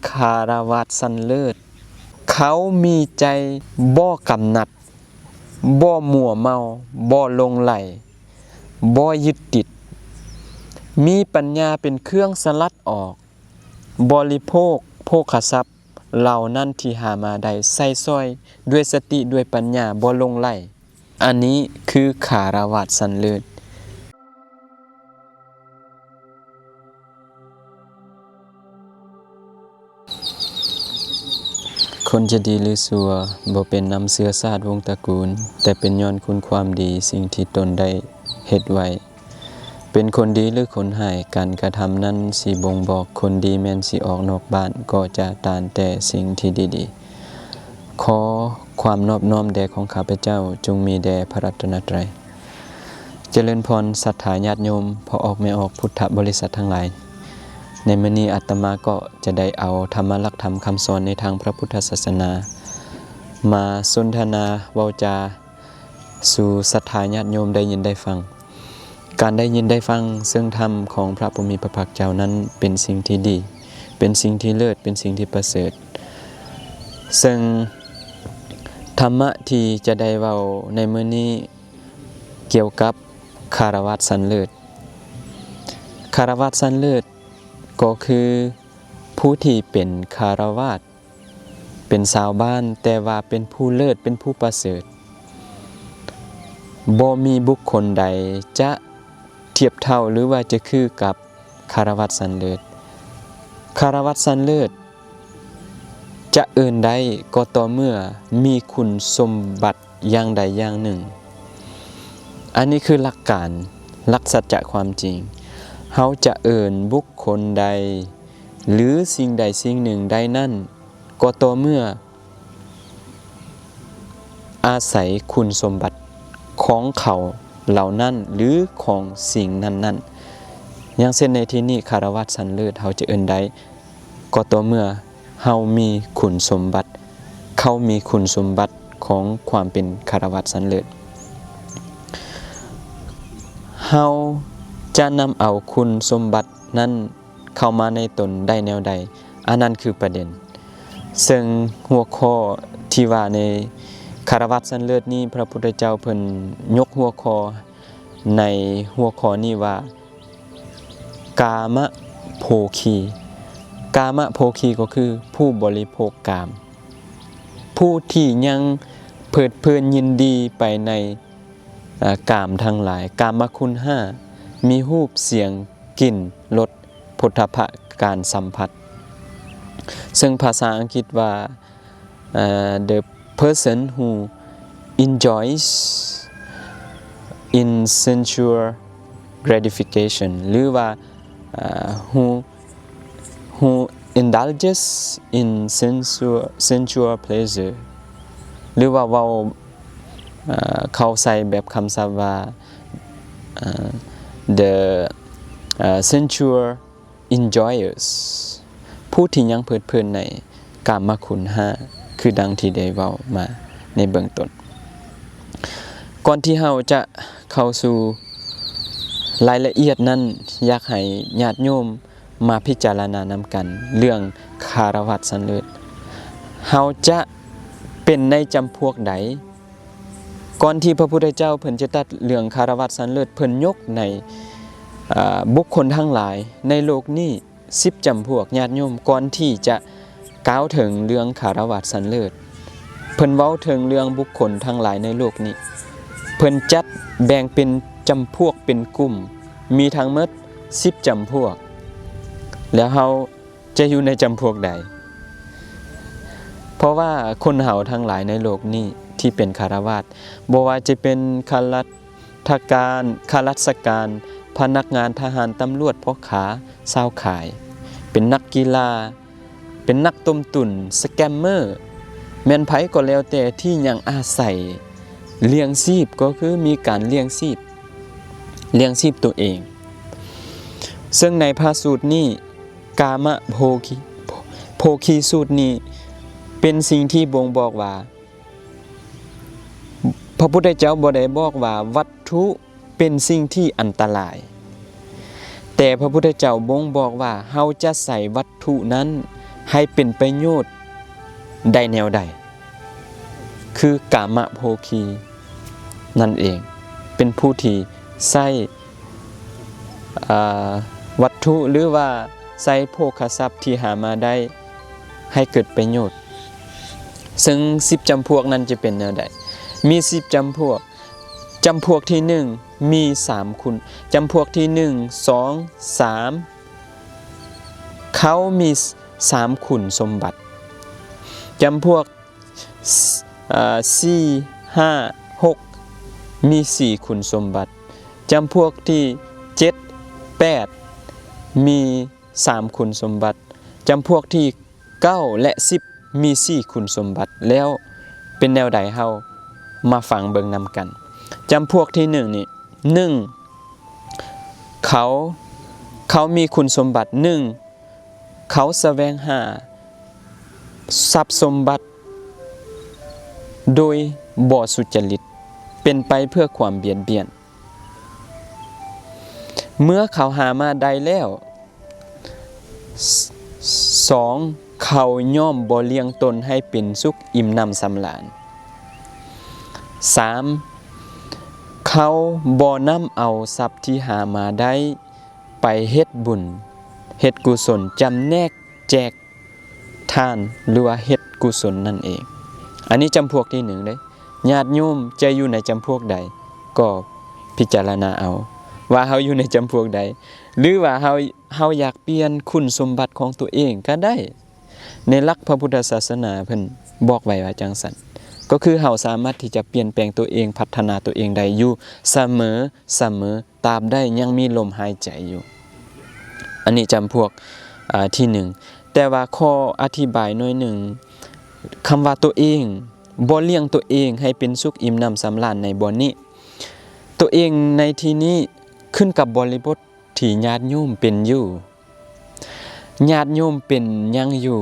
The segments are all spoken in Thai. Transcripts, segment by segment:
คารวะสันเลิศเขามีใจบ่กำหนัดบ่มัวเมาบ่หลงไหลบ่ยึดติดมีปัญญาเป็นเครื่องสลัดออกบริโภคโภคทรัพย์เหล่านั้นที่หามาได้ใส่ซอยด้วยสติด้วยปัญญาบ่หลงไหลอันนี้คือคารวะสันเลิศคนจะดีหรือซัวบ่เป็นนำเชื้อชาติวงศ์ตระกูลแต่เป็นย้อนคุณความดีสิ่งที่ตนได้เฮ็ดไว้เป็นคนดีหรือคนหายการกระทำนั้นสิบ่งบอกคนดีแม่นสิออกนอกบ้านก็จะตานแต่สิ่งที่ดีๆขอความนอบน้อมแด่ของข้าพเจ้าจงมีแด่พระรัตนตรัยเจริญพรศรัทธาญาติโยมพอออกไม่ออกพุทธบริษัททั้งหลายในมื้อนี้อาตมาก็จะได้เอาธรรมหลักธรรมคำสอนในทางพระพุทธศาสนามาสนทนาเว้าจาสู่ศรัทธาญาติโยมได้ยินได้ฟังการได้ยินได้ฟังซึ่งธรรมของพระผู้มีพระภาคเจ้านั้นเป็นสิ่งที่ดีเป็นสิ่งที่เลิศเป็นสิ่งที่ประเสริฐซึ่งธรรมะที่จะได้เว้าในมื้อนี้เกี่ยวกับคารวะสันเลิศคารวะสันเลิศก็คือผู้ที่เป็นคารวาสเป็นชาวบ้านแต่ว่าเป็นผู้เลิศเป็นผู้ประเสริฐบ่มีบุคคลใดจะเทียบเท่าหรือว่าจะคือกับคารวะสันเลิศคารวะสันเลิศจะเอิ้นได้ก็ต่อเมื่อมีคุณสมบัติอย่างใดอย่างหนึ่งอันนี้คือหลักการหลักสัจจะความจริงเฮาจะเอิ้นบุคคลใดหรือสิ่งใดสิ่งหนึ่งใดนั่นก็ต่อเมื่ออาศัยคุณสมบัติของเขาเหล่านั้นหรือของสิ่งนั้นๆอย่างเช่นในที่นี้คารวะสันเลิศเฮาจะเอิ้นได้ก็ต่อเมื่อเฮามีคุณสมบัติเขามีคุณสมบัติของความเป็นคารวะสันเลิศเฮาจะนำเอาคุณสมบัตินั้นเข้ามาในตนได้แนวใดอันนั้นคือประเด็นซึ่งหัวข้อที่ว่าในคารวะสันเลิศนี้พระพุทธเจ้าเพิ่นยกหัวข้อในหัวข้อนี้ว่ากามโภคีกามโภคีก็คือผู้บริโภคกามผู้ที่ยังเพลิดเพลินยินดีไปในกามทั้งหลายกามคุณห้ามีรูปเสียงกลิ่นรสโผฏฐัพพะการสัมผัสซึ่งภาษาอังกฤษว่าthe person who enjoys in sensual gratification หรือว่าwho indulges in sensual pleasure หรือว่าเขาใส่แบบคำศัพท์ว่า the sensual enjoyers ผู้ที่ยังเพลิดเพลินในกามคุณห้าคือดังที่ได้เว้ามาในเบื้องต้นก่อนที่เราจะเข้าสู่รายละเอียดนั้นอยากให้ญาติโยมมาพิจารณานำกันเรื่องคารวะสันเลิศเราจะเป็นในจำพวกใดก่อนที่พระพุทธเจ้าเพิ่นจะตรัสเรื่องคารวะสันเลิศเพิ่นยกในบุคคลทั้งหลายในโลกนี้10จำพวกญาติโยมก่อนที่จะกล่าวถึงเรื่องคารวะสันเลิศเพิ่นเว้าถึงเรื่องบุคคลทั้งหลายในโลกนี้เพิ่นจัดแบ่งเป็นจำพวกเป็นกลุ่มมีทั้งหมด10จำพวกแล้วเฮาจะอยู่ในจำพวกใดเพราะว่าคนเฮาทั้งหลายในโลกนี้ที่เป็นคารวะบ่ว่าจะเป็นข้าราชการพนักงานทหารตำรวจพ่อค้าชาวขายเป็นนักกีฬาเป็นนักต้มตุ่นสแกมเมอร์แม่นไผก็แล้วแต่ที่ยังอาศัยเลี้ยงชีพก็คือมีการเลี้ยงชีพตัวเองซึ่งในพระสูตรนี้กามโภคีสูตรนี้เป็นสิ่งที่บ่งบอกว่าพระพุทธเจ้าบ่ได้บอกว่าวัตถุเป็นสิ่งที่อันตรายแต่พระพุทธเจ้าบ่งบอกว่าเฮาจะใส่วัตถุนั้น ให้เป็นประโยชน์ใดแนวใดคือกามโภคีนั่นเองเป็นผู้ที่ใช้วัตถุหรือว่าใช้โภคทรัพย์ที่หามาได้ให้เกิดประโยชน์ซึ่ง10จำพวกนั้นจะเป็นแนวใดมี10จำพวกที่1มี3คุณจำพวกที่1 2 3เขามี3คุณสมบัติจำพวก4 5 6มี4คุณสมบัติจำพวกที่7 8มี3คุณสมบัติจำพวกที่9และ10มี4คุณสมบัติแล้วเป็นแนวใดเฮามาฟังเบิ่งนำกันจำพวกที่1นี่1เขามีคุณสมบัติ1เขาแสวงหาทรัพย์สมบัติโดยบ่สุจริตเป็นไปเพื่อความเบียดเบียนเมื่อเขาหามาได้แล้ว2เขาย่อมบ่เลี้ยงตนให้เป็นสุขอิ่มหนำสำราญ3เขาบ่นำเอาทรัพย์ที่หามาได้ไปเฮ็ดบุญเฮ็ดกุศลจำแนกแจกทานหรือว่าเฮ็ดกุศลนั่นเองอันนี้จำพวกที่1เด้ญาติโยมจะอยู่ในจำพวกใดก็พิจารณาเอาว่าเฮาอยู่ในจำพวกใดหรือว่าเฮาอยากเปลี่ยนคุณสมบัติของตัวเองก็ได้ในหลักพระพุทธศาสนาเพิ่นบอกไว้ว่าจังซั่นก็คือเฮาสามารถที่จะเปลี่ยนแปลงตัวเองพัฒนาตัวเองได้อยู่เสมอตราบได้ยังมีลมหายใจอยู่อันนี้จำพวกที่1แต่ว่าข้ออธิบายหน่อยหนึ่งคำว่าตัวเองบ่เลี้ยงตัวเองให้เป็นสุขอิ่มหนำสำราญในบ่นี้ตัวเองในที่นี้ขึ้นกับบริบทที่ญาติโยมเป็นอยู่ญาติโยมเป็นยังอยู่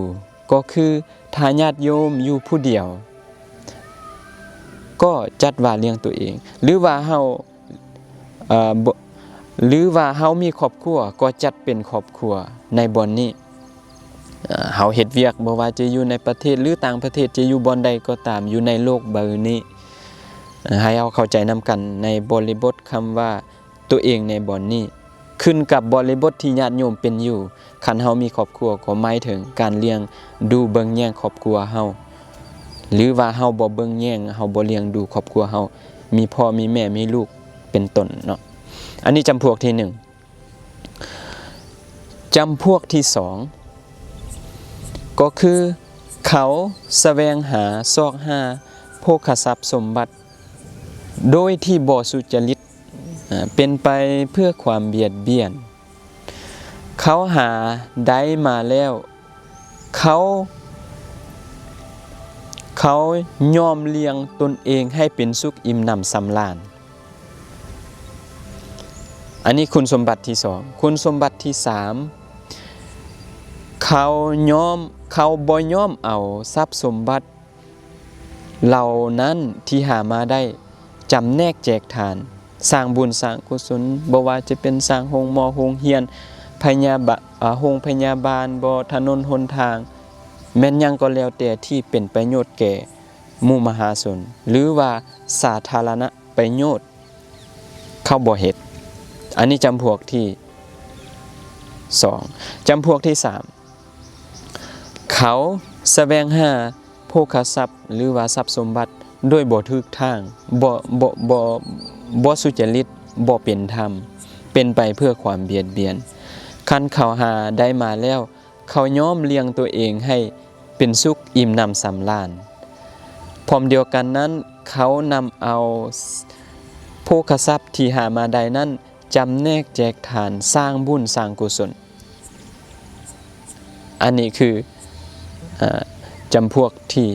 ก็คือถ้าญาติโยมอยู่ผู้เดียวก็จัดว่าเลี้ยงตัวเองหรือว่าเฮามีครอบครัวก็จัดเป็นครอบครัวในบ่อนนี้เฮาเฮ็ดเวียกบ่ว่าจะอยู่ในประเทศหรือต่างประเทศจะอยู่บ่อนใดก็ตามอยู่ในโลกใบนี้ให้เราเข้าใจนำกันในบริบทคำว่าตัวเองในบ่อนนี้ขึ้นกับบริบทที่ญาติโยมเป็นอยู่คันเฮามีครอบครัวก็หมายถึงการเลี้ยงดูเบิ่งแย่งครอบครัวเฮาหรือว่าเฮาบ่เบิ่งแย่งเฮาบ่เลี้ยงดูครอบครัวเฮามีพ่อมีแม่มีลูกเป็นต้นเนาะอันนี้จำพวกที่1จำพวกที่2ก็คือเขาแสวงหาซอกหาโภคทรัพย์สมบัติโดยที่บ่สุจริตเป็นไปเพื่อความเบียดเบียนเขาหาได้มาแล้วเขายอมเลี้ยงตนเองให้เป็นสุขอิ่มหนำสำราญอันนี้คุณสมบัติที่2คุณสมบัติที่3เขาบ่ยอมเอาทรัพย์สมบัติเหล่านั้นที่หามาได้จำแนกแจกทานสร้างบุญสร้างกุศลบ่ว่าจะเป็นสร้างโรงหมอโรงเรียนโรงพยาบาลบ่ถนนหนทางแม้นยังก็แล้วแต่ที่เป็นประโยชน์แก่หมู่มหาชนหรือว่าสาธารณประโยชน์เขาบ่เฮ็ดอันนี้จำพวกที่2จำพวกที่3เขาแสวงหาโภคทรัพย์หรือว่าทรัพย์สมบัติด้วยบ่ถูกทางบ่สุจริตบ่เป็นธรรมเป็นไปเพื่อความเบียดเบียนคันเขาหาได้มาแล้วเขายอมเลี้ยงตัวเองให้เป็นสุขอิ่มหนำสำราญพร้อมเดียวกันนั้นเขานำเอาโภคทรัพย์ที่หามาได้นั้นจำแนกแจกทานสร้างบุญสร้างกุศลอันนี้คือจำพวกที่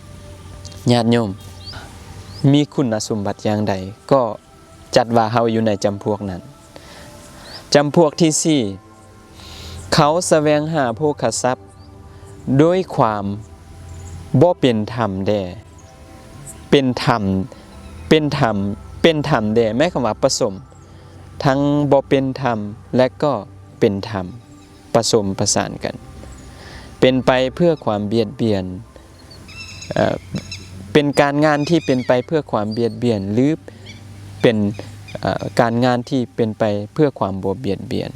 3ญาติโยมมีคุณสมบัติอย่างใดก็จัดว่าเฮาอยู่ในจำพวกนั้นจำพวกที่4เขาแสวงหาโภคทรัพย์ด้วยความบ่เป็นธรรมแด่เป็นธรรมแด่หมายความว่าผสมทั้งบ่เป็นธรรมและก็เป็นธรรมผสมประสานกัน เป็นไปเพื่อความเบียดเบียนเป็นการงานที่เป็นไปเพื่อความเบียดเบียนหรือเป็นการงานที่เป็นไปเพื่อความบ่เบียดเบียน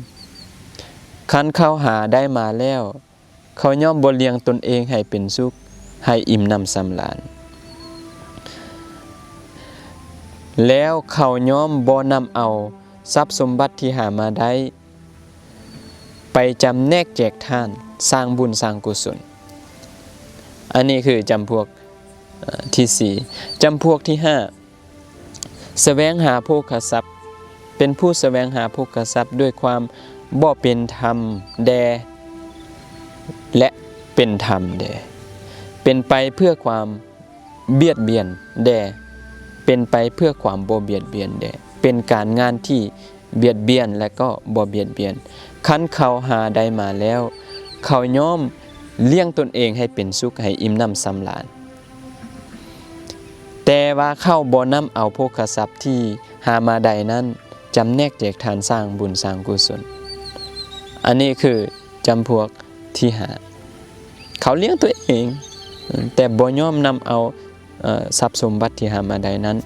คันเขาหาได้มาแล้วเขาย่อมบ่เลี้ยงตนเองให้เป็นสุขให้อิ่มหนำสำราญแล้วเขาย่อมบ่นำเอาทรัพย์สมบัติที่หามาได้ไปจำแนกแจกทานสร้างบุญสร้างกุศลอันนี้คือจำพวกที่4จำพวกที่5แสวงหาโภคทรัพย์เป็นผู้แสวงหาโภคทรัพย์ด้วยความบ่เป็นธรรมแด่และเป็นธรรมแด่เป็นไปเพื่อความเบียดเบียนแด่เป็นไปเพื่อความบ่เบียดเบียนแด่เป็นการงานที่เบียดเบียนและก็บ่เบียดเบียนคันเขาหาได้มาแล้วเขาย่อมเลี้ยงตนเองให้เป็นสุขให้อิ่มหนำสำราญแต่ว่าเข้าบ่นำเอาโภคทรัพย์ที่หามาใดนั้นจำแนกแจกทานสร้างบุญสร้างกุศลอันนี้คือจำพวกที่5เขาเลี้ยงตัวเองแต่บ่ยอมนำเอาทรัพย์สมบัติที่หามาใดนั้น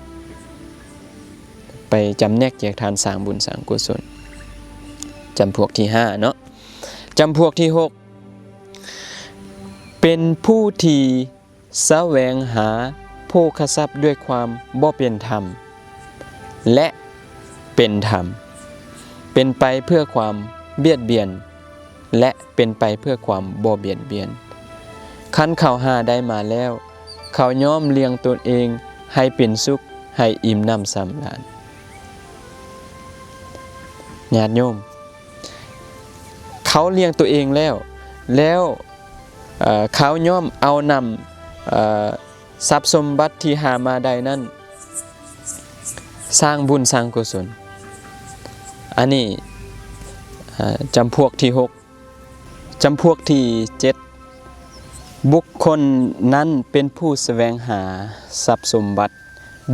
ไปจำแนกแจกทานสร้างบุญสร้างกุศลจำพวกที่5เนาะจำพวกที่6เป็นผู้ที่แสวงหาโภคทรัพย์ด้วยความบ่เป็นธรรมและเป็นธรรมเป็นไปเพื่อความเบียดเบียนและเป็นไปเพื่อความบ่เบียดเบียนคันเขาหาได้มาแล้วเขาย่อมเลี้ยงตนเองให้เป็นสุขให้อิ่มหนำสำราญญาติโยมเขาเลี้ยงตัวเองแล้วเขาย่อมเอานำทรัพย์สมบัติที่หามาได้นั้นสร้างบุญสร้างกุศลอันนี้จำพวกที่6จำพวกที่7บุคคลนั้นเป็นผู้แสวงหาทรัพย์สมบัติ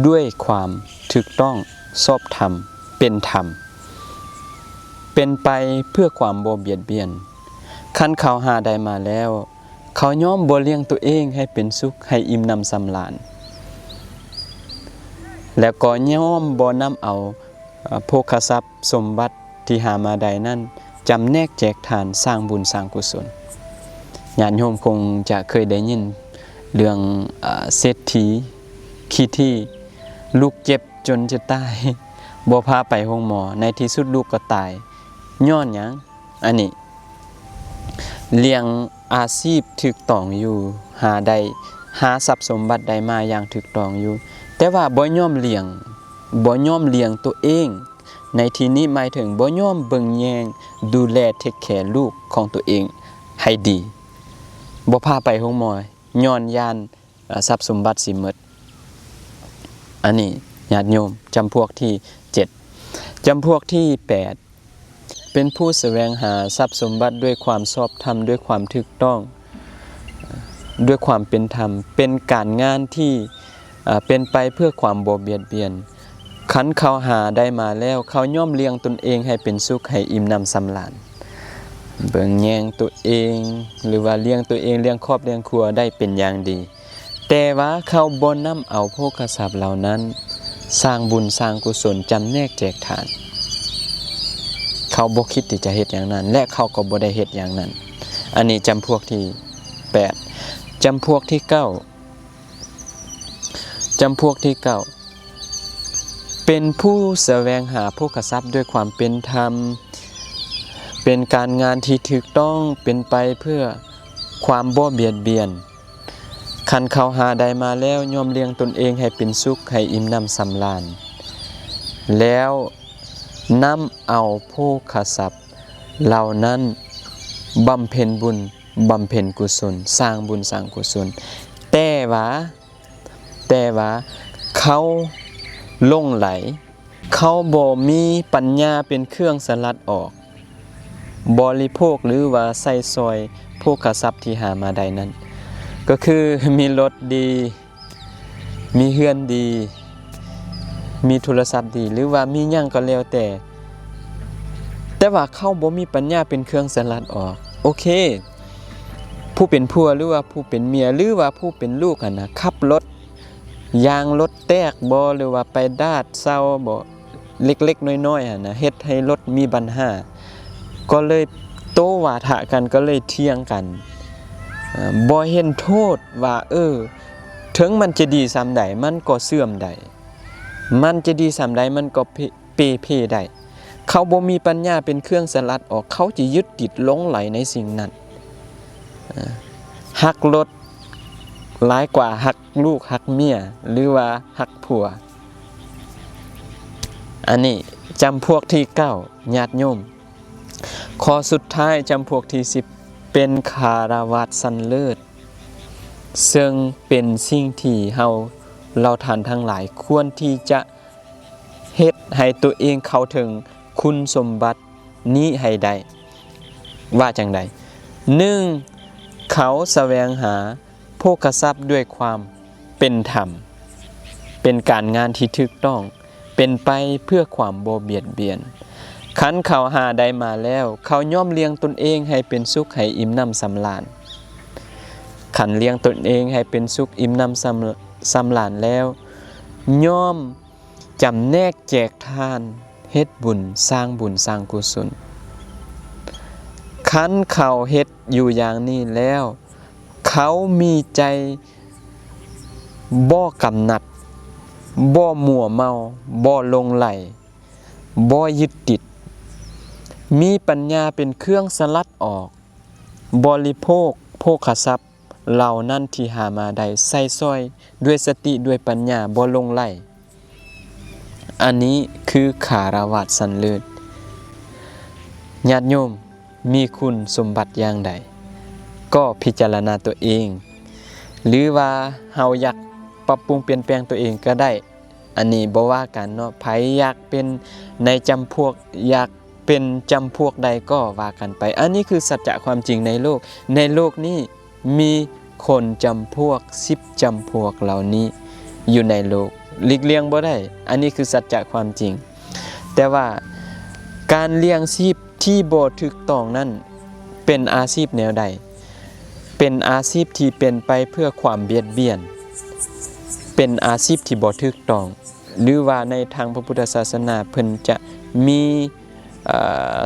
ด้วยความถูกต้องชอบธรรมเป็นธรรมเป็นไปเพื่อความบ่เบียดเบียนคันเขาหาได้มาแล้วเขาย่อมบ่เลี้ยงตัวเองให้เป็นสุขให้อิ่มหนำสำราญแล้วก็ย่อมบ่นำเอาโภคทรัพย์สมบัติที่หามาใดนั้นจำแนกแจกทานสร้างบุญสร้างกุศลญาติโยมคงจะเคยได้ยินเรื่องเศรษฐีขี้ที่ลูกเจ็บจนจะตายบ่พาไปโรงหมอในที่สุดลูกก็ตายย้อนหยังอันนี้เลี้ยงอาชีพถูกต้องอยู่หาทรัพย์สมบัติใดมาอย่างถูกต้องอยู่แต่ว่าบ่ยอมเลี้ยงตัวเองในที่นี้หมายถึงบ่ยอมเบิ่งแยงดูแลเทคแคร์ลูกของตัวเองให้ดีบ่พาไปโรงหมอย้อนยานทรัพย์สมบัติสิหมดอันนี้ญาติโยมจำพวกที่7จำพวกที่8เป็นผู้แสวงหาทรัพย์สมบัติด้วยความชอบธรรมด้วยความถูกต้องด้วยความเป็นธรรมเป็นการงานที่เป็นไปเพื่อความบ่เบียดเบียนคันเขาหาได้มาแล้วเขาย่อมเลี้ยงตนเองให้เป็นสุขให้อิ่มหนำสำราญเบิ่งแยงตัวเองหรือว่าเลี้ยงตัวเองเลี้ยงครอบเลี้ยงครัวได้เป็นอย่างดีแต่ว่าเขาบ่นำเอาโภคทรัพย์เหล่านั้นสร้างบุญสร้างกุศลจำแนกแจกทานเขาบ่คิดที่จะเฮ็ดอย่างนั้นและเขาก็บ่ได้เฮ็ดอย่างนั้นอันนี้จำพวกที่8จำพวกที่9เป็นผู้แสวงหาโภคทรัพย์ด้วยความเป็นธรรมเป็นการงานที่ถูกต้องเป็นไปเพื่อความบ่เบียดเบียนคันเขาหาได้มาแล้วย่อมเลี้ยงตนเองให้เป็นสุขให้อิ่มหนำสำราญแล้วนำเอาโภคทรัพย์เหล่านั้นบำเพ็ญบุญบำเพ็ญกุศลสร้างบุญสร้างกุศลแต่ว่าเขาหลงไหลเขาบ่มีปัญญาเป็นเครื่องสลัดออกบริโภคหรือว่าใส่ซอยโภคทรัพย์ที่หามาได้นั้นก็คือมีรถดีมีเฮือนดีมีโทรศัพท์ดีหรือว่ามีหยังก็แล้วแต่ว่าเขาบ่มีปัญญาเป็นเครื่องสลัดออกโอเค ผู้เป็นผัวหรือว่าผู้เป็นเมียหรือว่าผู้เป็นลูกอะนะขับรถยางรถแตกบ่หรือว่าไปดาดเซาบ่เล็กๆน้อยๆอะนะเฮ็ดให้รถมีปัญหาก็เลยโต้วาทะกันก็เลยเถียงกันบ่เห็นโทษว่าถึงมันจะดีส่ำใดมันก็เสื่อมได้มันจะดีส่ำใดมันก็เพได้เขาบ่มีปัญญาเป็นเครื่องสลัดออกเขาจะยึดติดหลงไหลในสิ่งนั้นฮักรถหลายกว่าฮักลูกฮักเมียหรือว่าฮักผัวอันนี้จำพวกที่9ญาติโยมข้อสุดท้ายจำพวกที่10เป็นคารวะสันเลิศซึ่งเป็นสิ่งที่เราท่านทั้งหลายควรที่จะเฮ็ดให้ตัวเองเข้าถึงคุณสมบัตินี้ให้ได้ว่าจังใด1เขาแสวงหาโภคทรัพย์ด้วยความเป็นธรรมเป็นการงานที่ถูกต้องเป็นไปเพื่อความบ่เบียดเบียนคันเขาหาได้มาแล้วเขาย่อมเลี้ยงตนเองให้เป็นสุขให้อิ่มน้ำสำราญขันเลี้ยงตนเองให้เป็นสุขอิ่มน้ำสำราญแล้วย่อมจำแนกแจกทานเฮ็ดบุญสร้างกุศลคันเขาเฮ็ดอยู่อย่างนี้แล้วเขามีใจบ่กำหนัดบ่มัวเมาบ่หลงไหลบ่ยึดติดมีปัญญาเป็นเครื่องสลัดออกบริโภคโภคทรัพย์เหล่านั้นที่หามาได้ใส่ซอยด้วยสติด้วยปัญญาบ่หลงไหลอันนี้คือคารวะสันเลิศญาติโยมมีคุณสมบัติอย่างใดก็พิจารณาตัวเองหรือว่าเฮาอยากปรับปรุงเปลี่ยนแปลงตัวเองก็ได้อันนี้บ่ว่ากันเนาะไผอยากเป็นในจำพวกอยากเป็นจำพวกใดก็ว่ากันไปอันนี้คือสัจจะความจริงในโลกนี้มีคนจำพวก10จำพวกเหล่านี้อยู่ในโลกหลีกเลี่ยงบ่ได้อันนี้คือสัจจะความจริงแต่ว่าการเลี้ยงชีพที่บ่ถูกต้องนั้นเป็นอาชีพแนวใดเป็นอาชีพที่เป็นไปเพื่อความเบียดเบียนเป็นอาชีพที่บ่ถูกต้องหรือว่าในทางพระพุทธศาสนาเพิ่นจะมี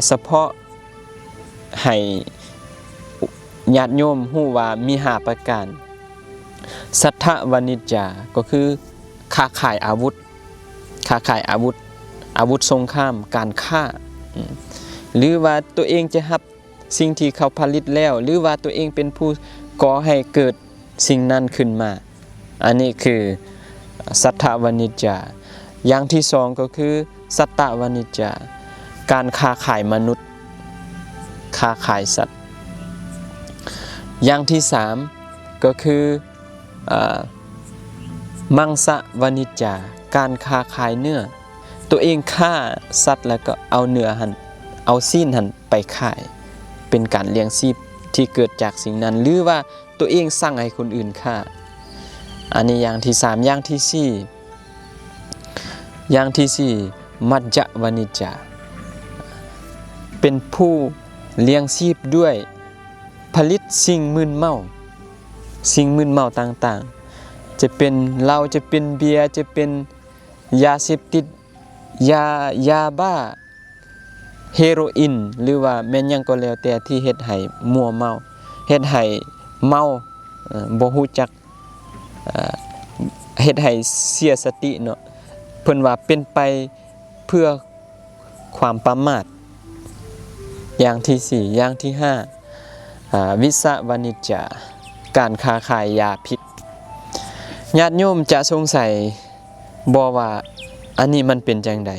เฉพาะให้ญาติโยมฮู้ว่ามี5ประการสัทธวนิจจาก็คือค้าขายอาวุธสงครามการฆ่าหรือว่าตัวเองจะรับสิ่งที่เขาผลิตแล้วหรือว่าตัวเองเป็นผู้ก่อให้เกิดสิ่งนั้นขึ้นมาอันนี้คือสัทธวนิจจาอย่างที่2ก็คือสัตตวนิจจาการค้าขายมนุษย์ค้าขายสัตว์อย่างที่3ก็คือมังสวนิจจาการค้าขายเนื้อตัวเองฆ่าสัตว์แล้วก็เอาเนื้อเอาซีนไปขายเป็นการเลี้ยงชีพที่เกิดจากสิ่งนั้นหรือว่าตัวเองสั่งให้คนอื่นฆ่าอันนี้อย่างที่3อย่างที่4มัจจวนิจจาเป็นผู้เลี้ยงชีพด้วยผลิตสิ่งมึนเมาต่างๆจะเป็นเหล้าจะเป็นเบียร์จะเป็นยาเสพติดยาบ้าเฮโรอีนหรือว่าแม่นหยังก็แล้วแต่ที่เฮ็ดให้มัวเมาเฮ็ดให้เมาบ่ฮู้จักเฮ็ดให้เสียสติเนาะเพิ่นว่าเป็นไปเพื่อความประมาทอย่างที่4อย่างที่5วิสวนิจจาการค้าขายยาพิษญาติโยมจะสงสัยบ่ว่าอันนี้มันเป็นจังใด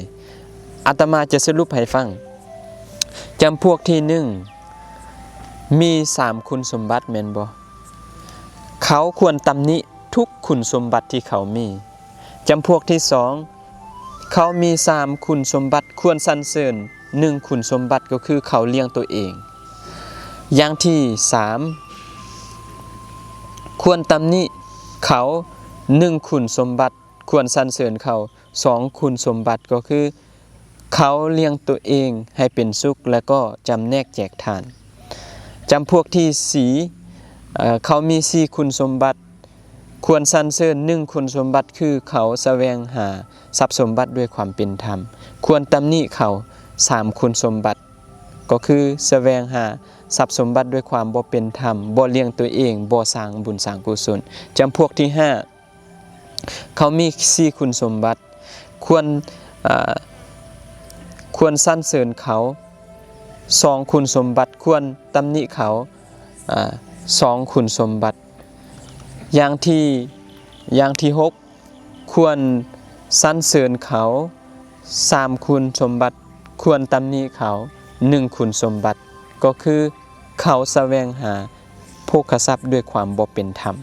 อาตมาจะสรุปให้ฟังจำพวกที่1มี3คุณสมบัติแม่นบ่เขาควรตำหนิทุกคุณสมบัติที่เขามีจำพวกที่2เขามี3คุณสมบัติควรสรรเสริญ1คุณสมบัติก็คือเขาเลี้ยงตัวเองอย่างที่3ควรตำหนิเขา1คุณสมบัติควรสรรเสริญเขา2คุณสมบัติก็คือเขาเลี้ยงตัวเองให้เป็นสุขและก็จำแนกแจกทานจำพวกที่ เขามี4คุณสมบัติควรสรรเสริญ1คุณสมบัติคือเขาแสวงหาทรัพย์สมบัติด้วยความเป็นธรรมควรตำหนิเขา3คุณสมบัติก็คือแสวงหาทรัพย์สมบัติด้วยความบ่เป็นธรรมบ่เลี้ยงตัวเองบ่สร้างบุญสร้างกุศลจำพวกที่5เขามี4คุณสมบัติควรสรรเสริญเขา2คุณสมบัติควรตำหนิเขา2คุณสมบัติอย่างที่6ควรสรรเสริญเขา3คุณสมบัติควรตำหนิเขา1คุณสมบัติก็คือเขาแสวงหาโภคทรัพย์ด้วยความบ่เป็นธรรม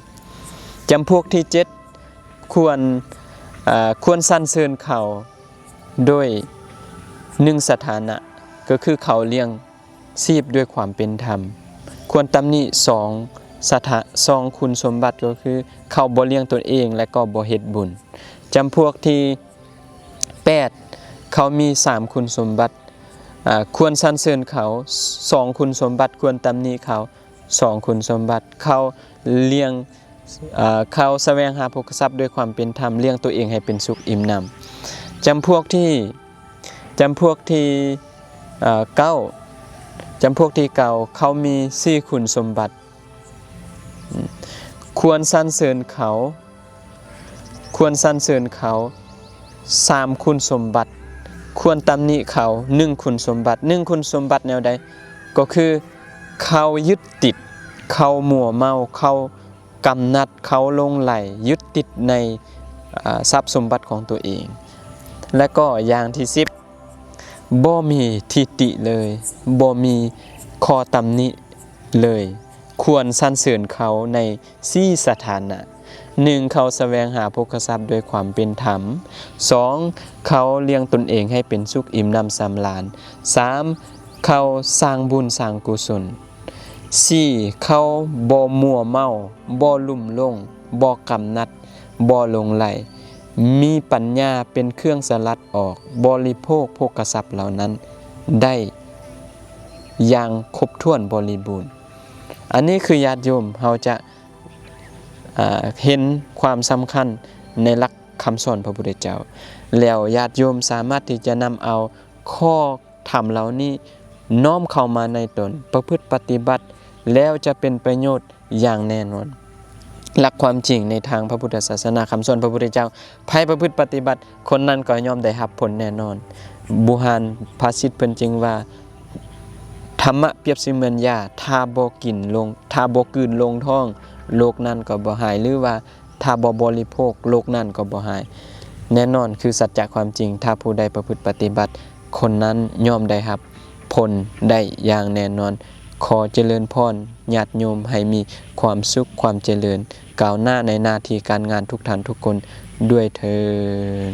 จำพวกที่7ควรสรรเสริญเขาโดย1สถานะก็คือเขาเลี้ยงชีพด้วยความเป็นธรรมควรตำหนิ2คุณสมบัติก็คือเขาบ่เลี้ยงตนเองและก็บ่เฮ็ดบุญจำพวกที่8เขามี3คุณสมบัติควรสรรเสริญเขา2คุณสมบัติควรตำหนิเขา2คุณสมบัติเขาเลี้ยงเขาแสวงหาโภคทรัพย์ด้วยความเป็นธรรมเลี้ยงตัวเองให้เป็นสุขอิ่มหนำจำพวกที่9เขามี4คุณสมบัติควรสรรเสริญเขา3คุณสมบัติควรตำหนิเขา1คุณสมบัติ1คุณสมบัติแนวใดก็คือเขายึดติดเขามัวเมาเขากำนัดเขาหลงไหลยึดติดในทรัพย์สมบัติของตัวเองและก็อย่างที่10บ่มีทิฏฐิเลยบ่มีข้อตำหนิเลยควรสรรเสริญเขาใน4สถานะ1เขาแสวงหาโภคทรัพย์ด้วยความเป็นธรรม2เขาเลี้ยงตนเองให้เป็นสุขอิ่มหนำสำราญ3เขาสร้างบุญสร้างกุศล4เขาบ่มัวเมาบ่ลุ่มหลงบ่กำนัดบ่หลงไหลมีปัญญาเป็นเครื่องสลัดออกบริโภคโภคทรัพย์เหล่านั้นได้อย่างครบถ้วนบริบูรณ์อันนี้คือญาติโยมเราจะเห็นความสำคัญในหลักคำสอนพระพุทธเจ้าแล้วญาติโยมสามารถที่จะนำเอาข้อธรรมเหล่านี้น้อมเข้ามาในตนประพฤติปฏิบัติแล้วจะเป็นประโยชน์อย่างแน่นอนหลักความจริงในทางพระพุทธศาสนาคำสอนพระพุทธเจ้าไผประพฤติปฏิบัติคนนั้นก็ย่อมได้รับผลแน่นอนบุหารภาษิตเพิ่นจึงว่าธรรมะเปรียบเสมือนยาถ้าบ่กินลงท้องโรคนั้นก็บ่หายหรือว่าถ้าบ่บริโภคโรคนั้นก็บ่หายแน่นอนคือสัจจะความจริงถ้าผู้ใดประพฤติปฏิบัติคนนั้นย่อมได้รับผลได้อย่างแน่นอนขอเจริญพรญาติโยมให้มีความสุขความเจริญก้าวหน้าในหน้าที่การงานทุกท่านทุกคนด้วยเทอญ